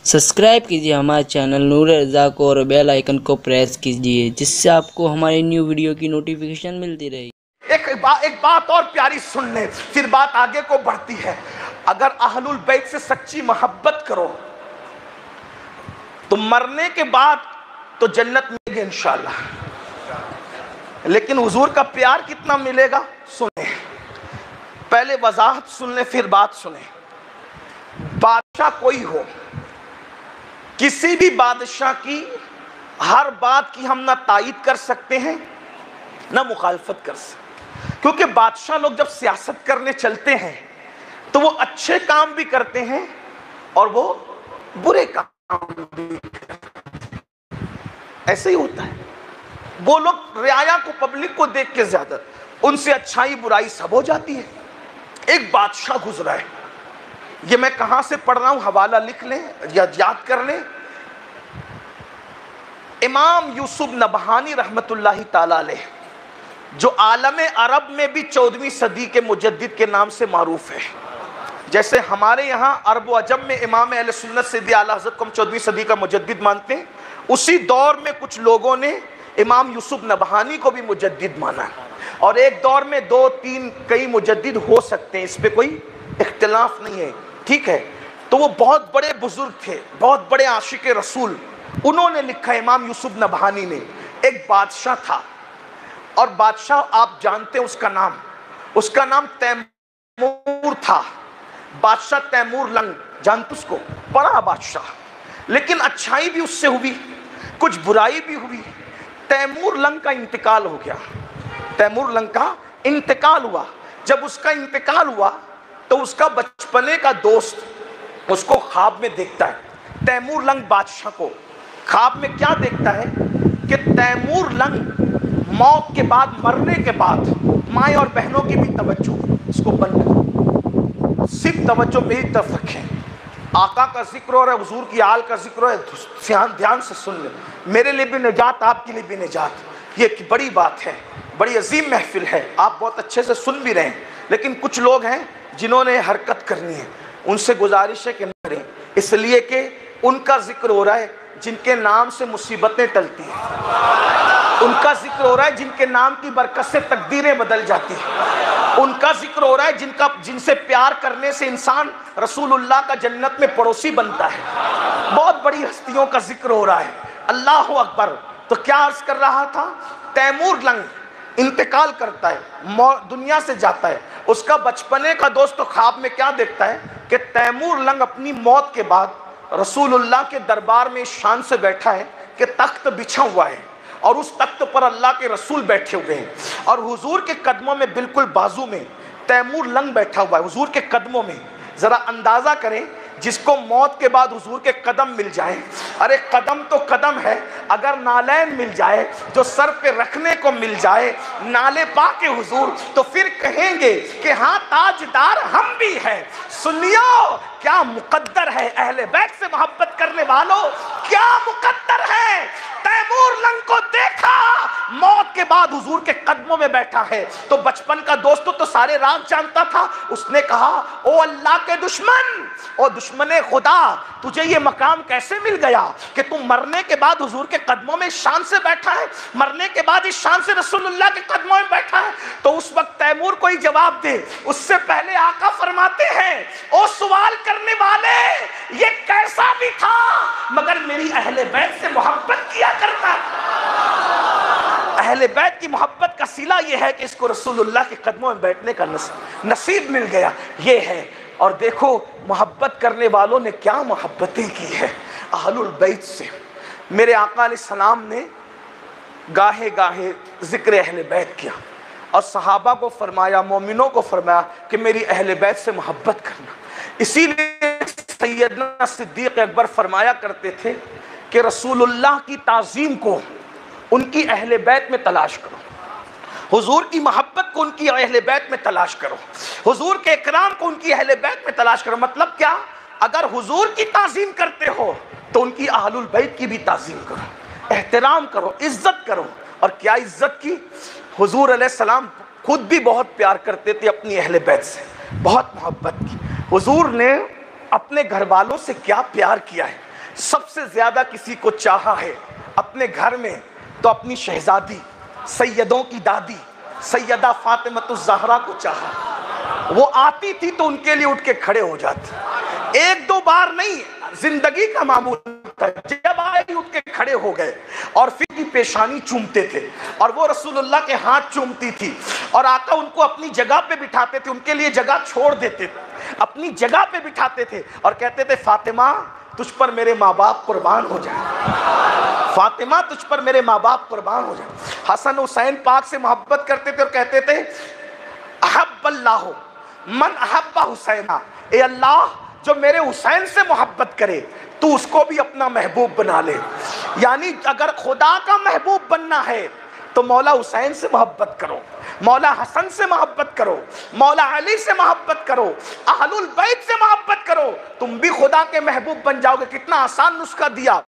Subscribe कीजिए हमारे channel नूर रज़ा को और बेल आइकन को प्रेस कीजिए जिससे आपको हमारी न्यू वीडियो की नोटिफिकेशन मिलती रहे। एक बात और प्यारी सुन ले, फिर बात आगे को बढ़ती है। अगर अहलुल बैत से सच्ची मोहब्बत करो तो मरने के बाद तो जन्नत मिलेगी इंशाअल्लाह, लेकिन हुजूर का प्यार कितना मिलेगा सुने। पहले वजाहत सुन ले फिर बात सुने। बादशाह कोई हो, किसी भी बादशाह की हर बात की हम ना तायीद कर सकते हैं ना मुखालफत कर सकते, क्योंकि बादशाह लोग जब सियासत करने चलते हैं तो वो अच्छे काम भी करते हैं और वो बुरे काम भी करते हैं। ऐसे ही होता है। वो लोग रियाया को, पब्लिक को देख के ज्यादा उनसे अच्छाई बुराई सब हो जाती है। एक बादशाह गुजरा है, ये मैं कहां से पढ़ रहा हूं, हवाला लिख लें या याद कर लें। इमाम यूसुफ नबहानी रहमतुल्लाहि ताला अलैह, जो आलम अरब में भी 14वीं सदी के मुजद्दिद के नाम से मारूफ है। जैसे हमारे यहाँ अरब व अजम में इमाम अहले सुन्नत सिद्दी आला हज़रत को हम 14वीं सदी का मुजद्दिद मानते हैं, उसी दौर में कुछ लोगों ने इमाम यूसुफ नबहानी को भी मुजद्दिद माना, और एक दौर में 2-3 कई मुजद्दिद हो सकते हैं, इस पे कोई इख्तिलाफ नहीं है, ठीक है। तो वो बहुत बड़े बुजुर्ग थे, बहुत बड़े आशिक रसूल। उन्होंने लिखा, इमाम यूसुफ नबहानी ने, एक बादशाह था और बादशाह आप जानते हैं उसका नाम तैमूर था। बादशाह तैमूर लंग, जानते उसको, बड़ा बादशाह, लेकिन अच्छाई भी उससे हुई, कुछ बुराई भी हुई। तैमूर लंग का इंतकाल हो गया। तैमूर लंग का इंतकाल हुआ। जब उसका इंतकाल हुआ तो उसका बचपने का दोस्त उसको ख्वाब में देखता है। तैमूर लंग बादशाह को ख्वाब में क्या देखता है कि तैमूर लंग मौत के बाद, मरने के बाद माँ और बहनों की भी तवज्जो इसको बंद करो, सिर्फ तवज्जो मेरी तरफ रखें। आका का जिक्र हो रहा है, हुजूर की आल का जिक्र हो रहा है, ध्यान से सुन ले। मेरे लिए भी निजात, आपके लिए भी निजात। ये बड़ी बात है, बड़ी अजीम महफिल है, आप बहुत अच्छे से सुन भी रहे हैं। लेकिन कुछ लोग हैं जिन्होंने हरकत करनी है, उनसे गुजारिश है कि न करें, इसलिए कि उनका जिक्र हो रहा है जिनके नाम से मुसीबतें टलती हैं, उनका जिक्र हो रहा है जिनके नाम की बरकत से तकदीरें बदल जाती हैं, उनका जिक्र हो रहा है जिनसे प्यार करने से इंसान रसूलुल्लाह का जन्नत में पड़ोसी बनता है। बहुत बड़ी हस्तियों का जिक्र हो रहा है। अल्लाह अकबर। तो क्या अर्ज कर रहा था, तैमूर लंग इंतकाल करता है, दुनिया से जाता है। उसका बचपने का दोस्त तो ख्वाब में क्या देखता है कि तैमूर लंग अपनी मौत के बाद रसूलुल्लाह के दरबार में शान से बैठा है कि तख्त बिछा हुआ है और उस तख्त पर अल्लाह के रसूल बैठे हुए हैं और हुजूर के कदमों में, बिल्कुल बाजू में तैमूर लंग बैठा हुआ है, हुजूर के कदमों में। जरा अंदाजा करें, जिसको मौत के बाद हुजूर के कदम मिल जाए, अरे कदम तो कदम है, अगर नालैन मिल जाए जो सर पे रखने को मिल जाए, नाले पाके हुजूर, तो फिर कहेंगे कि हाँ ताजदार हम भी हैं। सुनियो, क्या मुकद्दर है अहले बैत से मोहब्बत करने वालों, क्या मुकद्दर है। तैमूर लंग को देखा मौत के बाद हुजूर के कदमों में बैठा है, तो बचपन का दोस्त तो सारे राज जानता था। उसने कहा, ओ अल्लाह के दुश्मन, ओ दुश्मने खुदा, तुझे ये मकाम कैसे मिल गया कि तुम मरने के बाद हुजूर के कदमों में शान से बैठा है, मरने के बाद इस शान से रसूलुल्लाह के कदमों में बैठा है। तो उस वक्त तैमूर कोई जवाब दे, उससे पहले आका फरमाते हैं, ओ सवाल करने वाले, ये कैसा भी था मगर मेरी अहले बैत से मोहब्बत किया करता। अहले बैत की मोहब्बत का सिला ये है कि इसको रसूलुल्लाह के कदमों में बैठने का नसीब मिल गया, ये है। और देखो मोहब्बत करने वालों ने क्या मोहब्बतें की है अहलुल बैत से। मेरे आका अलैहिस्सलाम ने गाहे गाहे जिक्र अहले बैत किया और सहाबा को फरमाया, मोमिनों को फरमाया कि मेरी अहले बैत से मोहब्बत करना। इसीलिए सैयदना सिद्दीक अकबर फरमाया करते थे कि रसूलुल्लाह की ताज़ीम को उनकी अहले बैत में तलाश करो, हुजूर की मोहब्बत को उनकी अहले बैत में तलाश करो, हुजूर के इकराम को उनकी अहले बैत में तलाश करो। मतलब क्या, अगर हुजूर की ताज़ीम करते हो तो उनकी अहलुल बैत की भी ताज़ीम करो, एहतराम करो, इज्जत करो। और क्या इज्जत की, हुजूर अलैहिस्सलाम खुद भी बहुत प्यार करते थे अपनी अहले बैत से, बहुत मोहब्बत की। हुजूर ने अपने घर वालों से क्या प्यार किया है। سب سے زیادہ کسی کو چاہا ہے اپنے گھر میں تو اپنی شہزادی سیدوں کی دادی سیدہ فاطمہ الزہرا کو چاہا. وہ آتی تھی تو ان کے لیے اٹھ کے کھڑے ہو جاتے, ایک دو بار نہیں, زندگی کا معمول تھا. جب آئی اٹھ کے کھڑے ہو گئے اور پھر کی پیشانی چومتے تھے, اور وہ رسول اللہ کے ہاتھ چومتی تھی, اور آقا ان کو اپنی جگہ پہ بٹھاتے تھے, ان کے لیے جگہ چھوڑ دیتے تھے, اپنی جگہ پہ بٹھاتے تھے اور کہتے تھے فاطمہ تجھ پر میرے ماں باپ قربان ہو جائیں, فاطمہ تجھ پر میرے ماں باپ قربان ہو جائیں. حسن حسین پاک سے محبت کرتے تھے اور کہتے تھے احب اللہ من احب حسینہ, اے اللہ جو میرے حسین سے محبت کرے تو اس کو بھی اپنا محبوب بنا لے. یعنی اگر خدا کا محبوب بننا ہے تو مولا حسین سے محبت کرو, مولا حسن سے محبت کرو, مولا علی سے محبت کرو, اہل البیت سے محبت کرو, تم بھی خدا کے محبوب بن جاؤ گے. کتنا آسان نسخہ دیا.